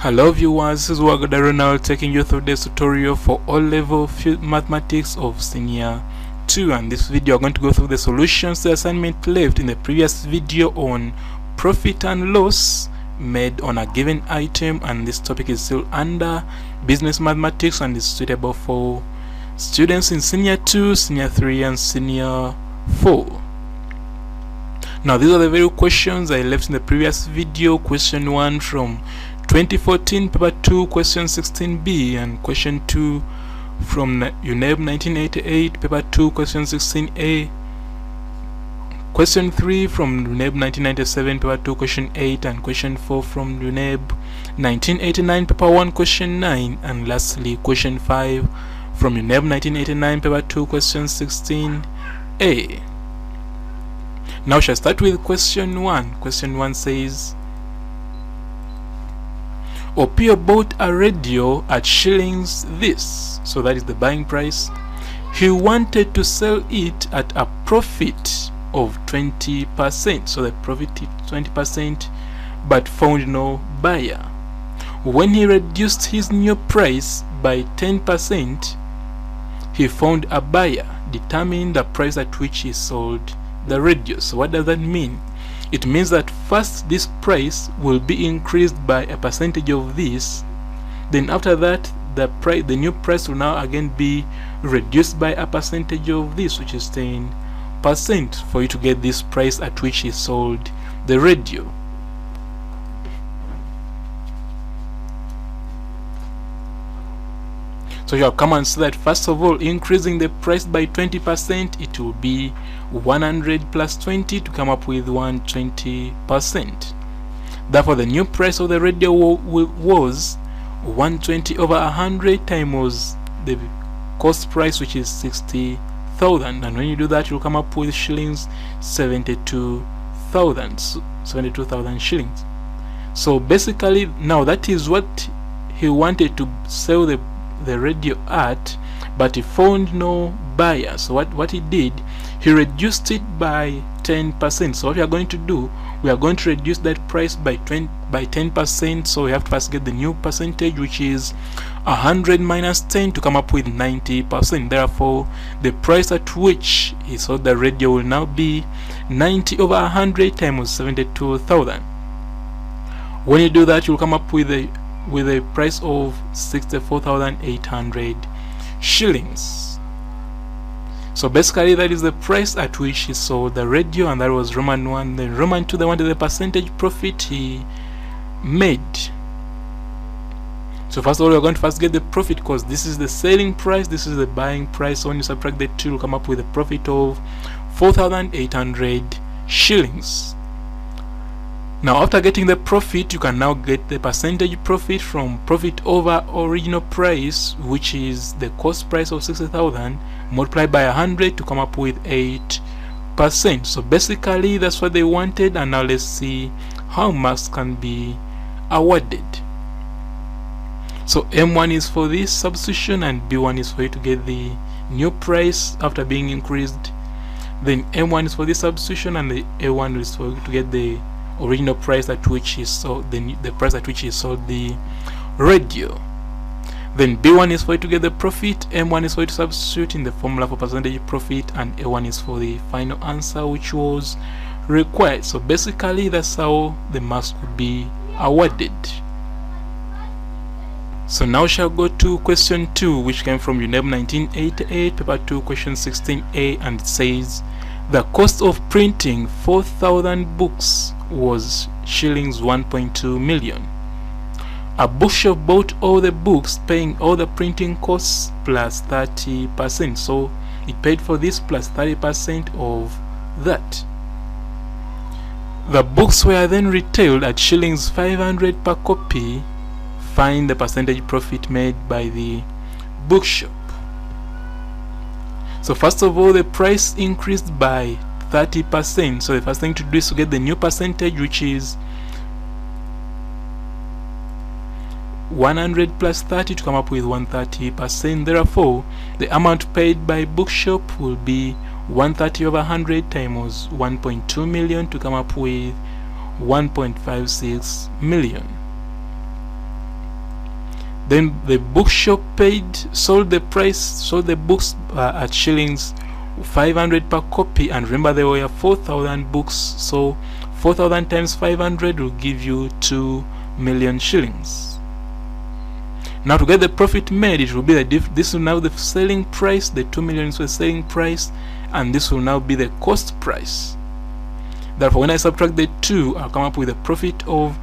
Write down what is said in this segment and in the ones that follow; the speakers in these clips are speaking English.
Hello viewers, this is Wagada Ronald taking you through this tutorial for O-Level Mathematics of Senior 2, and this video I'm going to go through the solutions to the assignment left in the previous video on profit and loss made on a given item, and this topic is still under business mathematics and is suitable for students in Senior 2, Senior 3 and Senior 4. Now these are the very questions I left in the previous video. Question 1 from 2014 paper 2 question 16b, and question 2 from U.C.E 1988 paper 2 question 16a, question 3 from U.C.E 1997 paper 2 question 8, and question 4 from U.C.E 1989 paper 1 question 9, and lastly question 5 from U.C.E 1989 paper 2 question 16a. Now shall start with question 1. Question 1 says, Opio bought a radio at shillings this, so that is the buying price. He wanted to sell it at a profit of 20%, so the profit is 20%, but found no buyer. When he reduced his new price by 10%, he found a buyer. Determine the price at which he sold the radio. So what does that mean? It means that first this price will be increased by a percentage of this, then after that the new price will now again be reduced by a percentage of this, which is 10%, for you to get this price at which he sold the radio. So you have come and see that first of all, increasing the price by 20%, it will be 100 plus 20 to come up with 120%. Therefore, the new price of the radio was 120 over 100 times the cost price, which is 60,000. And when you do that, you'll come up with shillings 72,000 shillings. So basically, now that is what he wanted to sell the radio at, but he found no buyer. So what he did, he reduced it by 10%. So what we are going to do, we are going to reduce that price by 10%. So we have to first get the new percentage, which is 100 minus 10 to come up with 90%. Therefore, the price at which he sold the radio will now be 90 over 100 times 72,000. When you do that, you'll come up with a price of 64,800 shillings. So basically that is the price at which he sold the radio, and that was Roman 1. Then Roman 2, they wanted the percentage profit he made. So first of all, we're going to first get the profit, because this is the selling price, this is the buying price. So when you subtract the two, you'll come up with a profit of 4,800 shillings. Now after getting the profit, you can now get the percentage profit from profit over original price, which is the cost price of 60,000 multiplied by 100 to come up with 8%. So basically that's what they wanted, and now let's see how marks can be awarded. So M1 is for this substitution, and B1 is for you to get the new price after being increased. Then M1 is for this substitution, and the A1 is for you to get the original price at which he sold the price at which he sold the radio. Then B1 is for you to get the profit, M1 is for you to substitute in the formula for percentage profit, and A1 is for the final answer which was required. So basically that's how the marks could be awarded. So now shall go to question 2, which came from U.C.E 1988 paper 2 question 16a, and it says the cost of printing 4,000 books was shillings 1.2 million. A bookshop bought all the books, paying all the printing costs plus 30%. So it paid for this plus 30% of that. The books were then retailed at shillings 500 per copy. Find the percentage profit made by the bookshop. So first of all, the price increased by 30%. So the first thing to do is to get the new percentage, which is 100 plus 30 to come up with 130%. Therefore, the amount paid by bookshop will be 130 over 100 times 1.2 million to come up with 1.56 million. Then the bookshop sold the books at shillings 500 per copy, and remember there were 4,000 books, so 4,000 times 500 will give you 2 million shillings. Now to get the profit made, it will be this will now the selling price, the 2 million is the selling price, and this will now be the cost price. Therefore, when I subtract the two, I'll come up with a profit of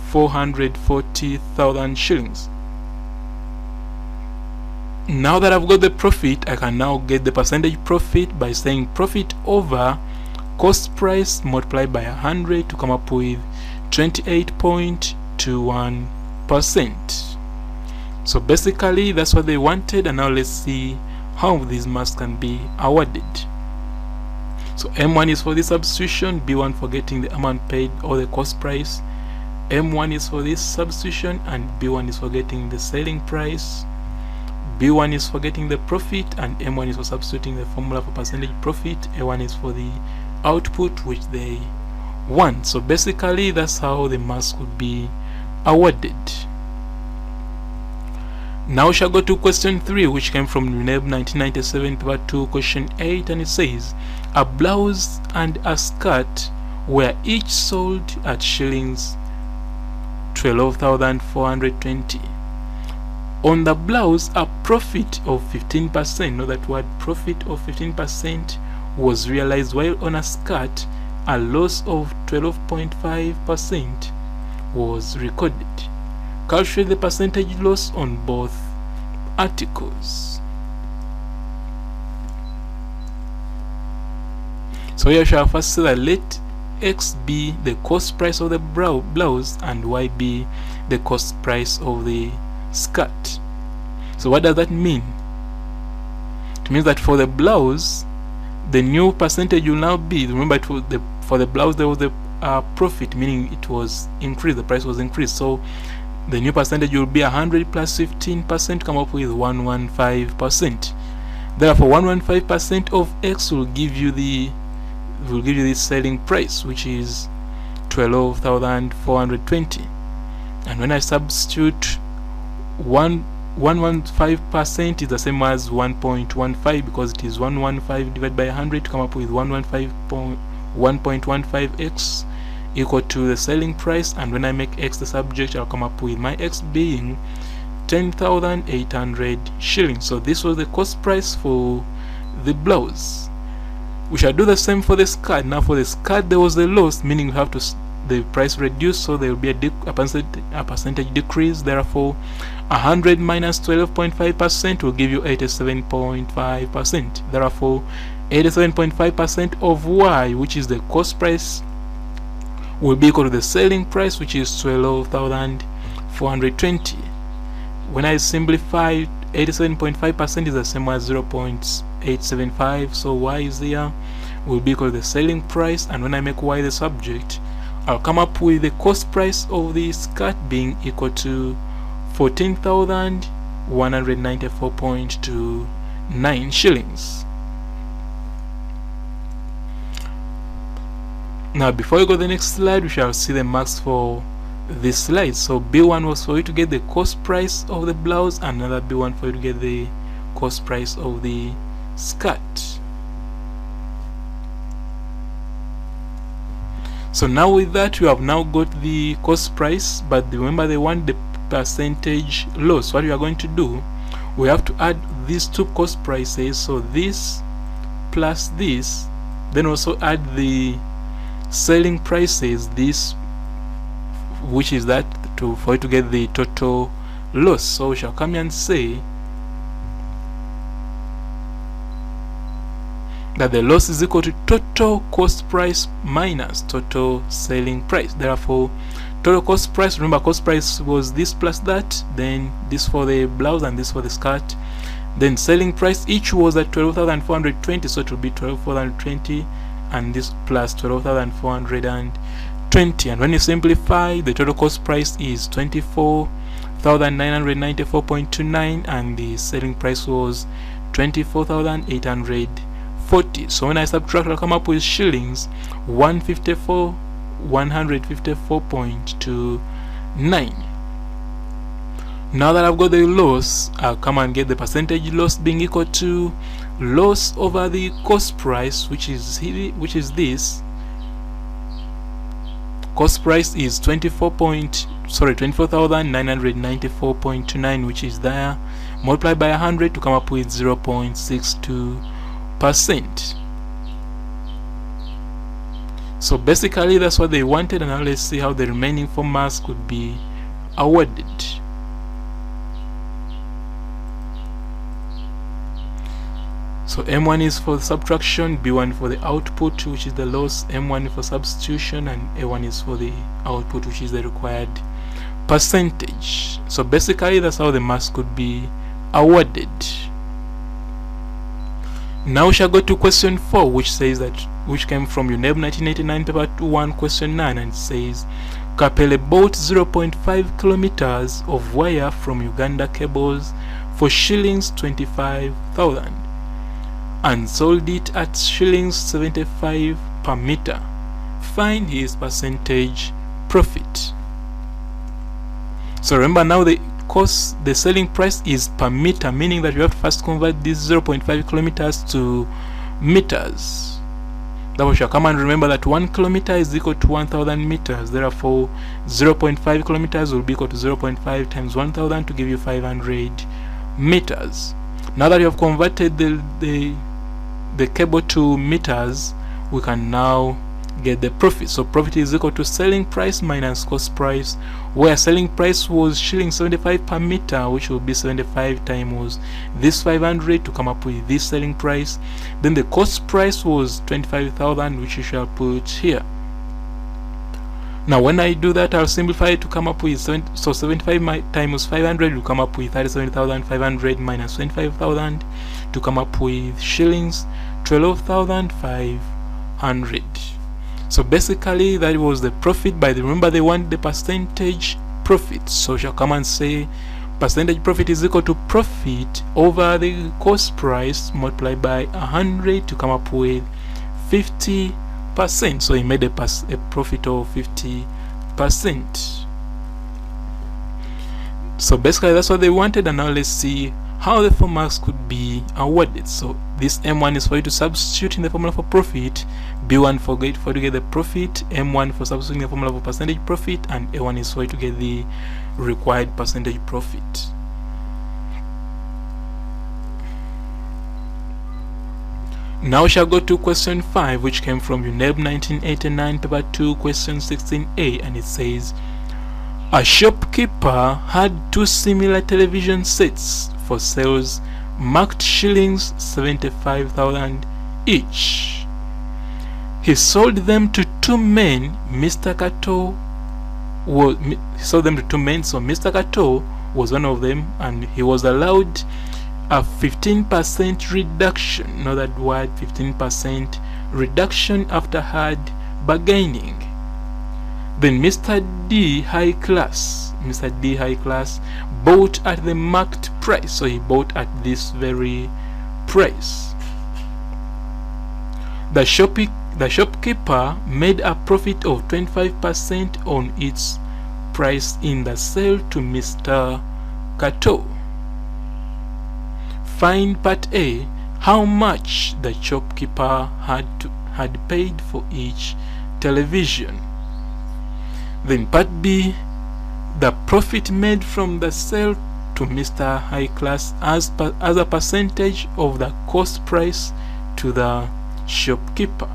440,000 shillings. Now that I've got the profit, I can now get the percentage profit by saying profit over cost price multiplied by 100 to come up with 28.21%. So basically that's what they wanted, and now let's see how these marks can be awarded. So M1 is for this substitution, B1 for getting the amount paid or the cost price, M1 is for this substitution, and B1 is for getting the selling price, B1 is for getting the profit, and M1 is for substituting the formula for percentage profit, A1 is for the output which they want. So basically that's how the marks could be awarded. Now we shall go to question 3, which came from UNEB 1997 paper 2 question 8, and it says a blouse and a skirt were each sold at shillings 12,420. On the blouse, a profit of 15%, know that word, profit of 15% was realized, while on a skirt a loss of 12.5% was recorded. Calculate the percentage loss on both articles. So here shall first say that let X be the cost price of the blouse and Y be the cost price of the skirt. So what does that mean? It means that for the blouse, the new percentage will now be, remember for the blouse there was the profit, meaning it was increased, the price was increased, so the new percentage will be 100 plus 15%, come up with 115%. Therefore 115% of X will give you the selling price, which is 12,420. And when I substitute 115% is the same as 1.15, because it is 115 divided by 100 to come up with 1.15x equal to the selling price, and when I make X the subject, I'll come up with my X being 10,800 shillings. So this was the cost price for the blouse. We shall do the same for the skirt. Now for the skirt there was a loss, meaning we have to the price reduced, so there will be a percentage decrease. Therefore 100 minus 12.5% will give you 87.5%. Therefore 87.5% of Y, which is the cost price, will be equal to the selling price, which is 12,420. When I simplify, 87.5% is the same as 0.875, so Y is there, will be equal to the selling price, and when I make Y the subject, I'll come up with the cost price of the skirt being equal to 14,194.29 shillings. Now before we go to the next slide, we shall see the marks for this slide. So B1 was for you to get the cost price of the blouse, and another B1 for you to get the cost price of the skirt. So now with that, we have now got the cost price, but remember they want the percentage loss. What we are going to do, we have to add these two cost prices, so this plus this, then also add the selling prices, this, which is that, for you to get the total loss. So we shall come here and say that the loss is equal to total cost price minus total selling price. Therefore total cost price, remember cost price was this plus that, then this for the blouse and this for the skirt, then selling price each was at 12,420, so it will be 12,420, and this plus 12,420, and when you simplify, the total cost price is 24,994.29, and the selling price was 24,840. So when I subtract, I'll come up with shillings 154.29. Now that I've got the loss, I'll come and get the percentage loss being equal to loss over the cost price, which is this. Cost price is 24,994.29, which is there, multiplied by 100 to come up with 0.62%. So basically that's what they wanted, and now let's see how the remaining 4 marks could be awarded. So M1 is for subtraction, B1 for the output, which is the loss, M1 for substitution, and A1 is for the output, which is the required percentage. So basically that's how the marks could be awarded. Now we shall go to question 4, which came from UNEB 1989 paper 1 question 9, and it says Kapele bought 0.5 kilometers of wire from Uganda Cables for shillings 25,000 and sold it at shillings 75 per meter. Find his percentage profit. So remember, now the selling price is per meter, meaning that you have to first convert this 0.5 kilometers to meters. That we shall come and remember that 1 kilometer is equal to 1,000 meters. Therefore 0.5 kilometers will be equal to 0.5 times 1,000 to give you 500 meters. Now that you have converted the cable to meters, we can now get the profit. So profit is equal to selling price minus cost price, where selling price was shilling 75 per meter, which will be 75 times this 500 to come up with this selling price. Then the cost price was 25,000, which you shall put here. Now when I do that, I'll simplify it to come up with 75 times 500 will come up with 37,500 minus 25,000 to come up with shillings 12,500. So basically that was the profit. Remember, they want the percentage profit, so shall come and say percentage profit is equal to profit over the cost price multiplied by 100 to come up with 50%. So he made a profit of 50%. So basically that's what they wanted, and now let's see how the 4 marks could be awarded. So this M1 is for you to substitute in the formula for profit, B1 for you to get the profit, M1 for substituting the formula for percentage profit, and A1 is for you to get the required percentage profit. Now we shall go to question 5, which came from UNEB 1989 paper 2 question 16a, and it says a shopkeeper had 2 similar television sets for sales marked shillings 75,000 each. He sold them to 2 men. Mr. Kato so Mr. Kato was one of them, and he was allowed a 15% reduction. Know that word, 15% reduction after hard bargaining. Then Mr. D High Class bought at the marked price, so he bought at this very price. The shopkeeper made a profit of 25% on its price in the sale to Mr. Kato. Find part A, how much the shopkeeper had paid for each television. Then part B, the profit made from the sale to Mr. High Class as a percentage of the cost price to the shopkeeper.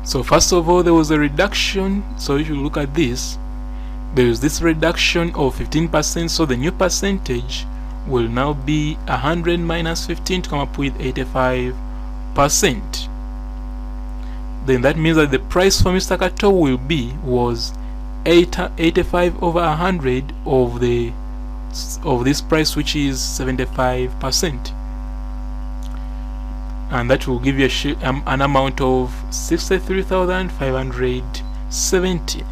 So first of all, there was a reduction. So if you look at this, there is this reduction of 15%, so the new percentage will now be 100 minus 15 to come up with 85%. Then that means that the price for Mr. Kato was 85 over 100 of this price, which is 75%, and that will give you an amount of 63,570.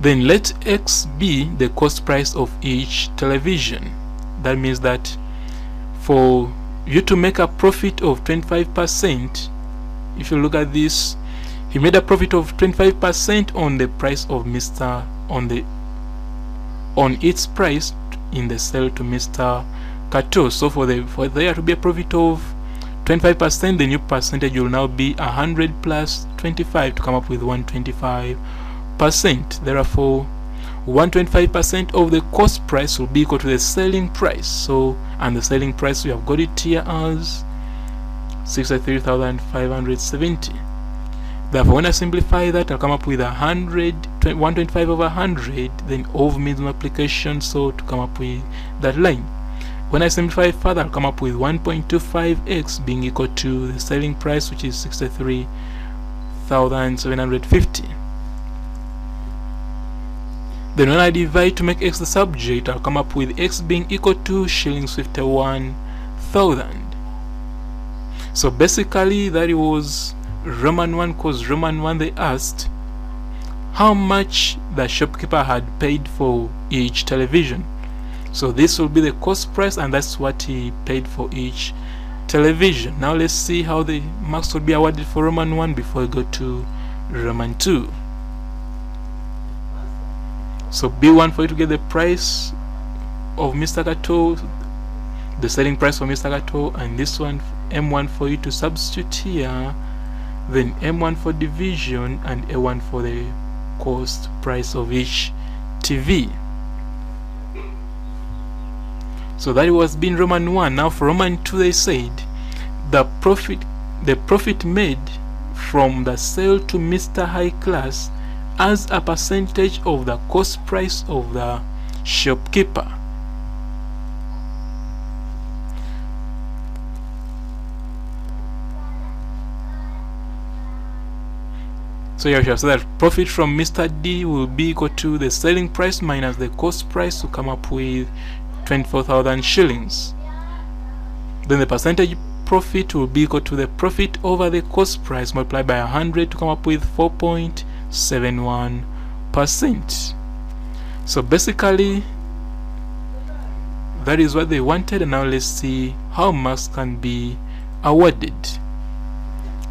Then let X be the cost price of each television. That means that for you to make a profit of 25%. If you look at this, he made a profit of 25% on the price of Mr. on its price in the sale to Mr. Kato. So for there to be a profit of 25%, the new percentage will now be 100 plus 25 to come up with 125%. Therefore, 125% of the cost price will be equal to the selling price. So, and the selling price, we have got it here as 63,570. Therefore, when I simplify that, I'll come up with 125 over 100, then over means multiplication, so to come up with that line. When I simplify further, I'll come up with 1.25x being equal to the selling price, which is 63,750. Then when I divide to make x the subject, I'll come up with x being equal to shillings 51,000. So basically that was Roman 1, because Roman 1 they asked how much the shopkeeper had paid for each television. So this will be the cost price, and that's what he paid for each television. Now let's see how the marks will be awarded for Roman 1 before we go to Roman 2. So B1 for you to get the price of Mr. Kato, the selling price for Mr. Kato, and this one M1 for you to substitute here, then M1 for division and A1 for the cost price of each TV. So that was being Roman 1. Now for Roman 2 they said the profit made from the sale to Mr. High Class as a percentage of the cost price of the shopkeeper. So you shall say that profit from Mr. D will be equal to the selling price minus the cost price to come up with 24,000 shillings. Then the percentage profit will be equal to the profit over the cost price multiplied by 100 to come up with 4.71%. So basically that is what they wanted, and now let's see how marks can be awarded.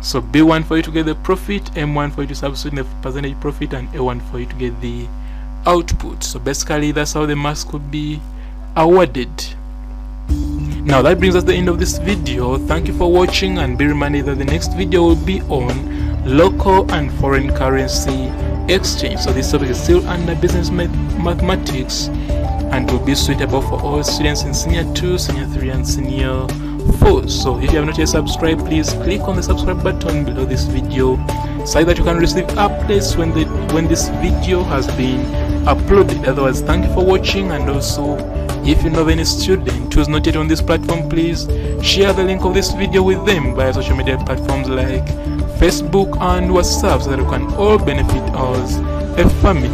So B1 for you to get the profit, M1 for you to substitute the percentage profit, and A1 for you to get the output. So basically that's how the marks could be awarded. Now that brings us to the end of this video. Thank you for watching, and be reminded that the next video will be on local and foreign currency exchange. So this topic is still under business mathematics and will be suitable for all students in Senior 2, Senior 3 and Senior 4. So if you have not yet subscribed, please click on the subscribe button below this video so that you can receive updates when this video has been uploaded. Otherwise, thank you for watching, and also if you know of any student who is not yet on this platform, please share the link of this video with them via social media platforms like Facebook and WhatsApp so that we can all benefit as a family.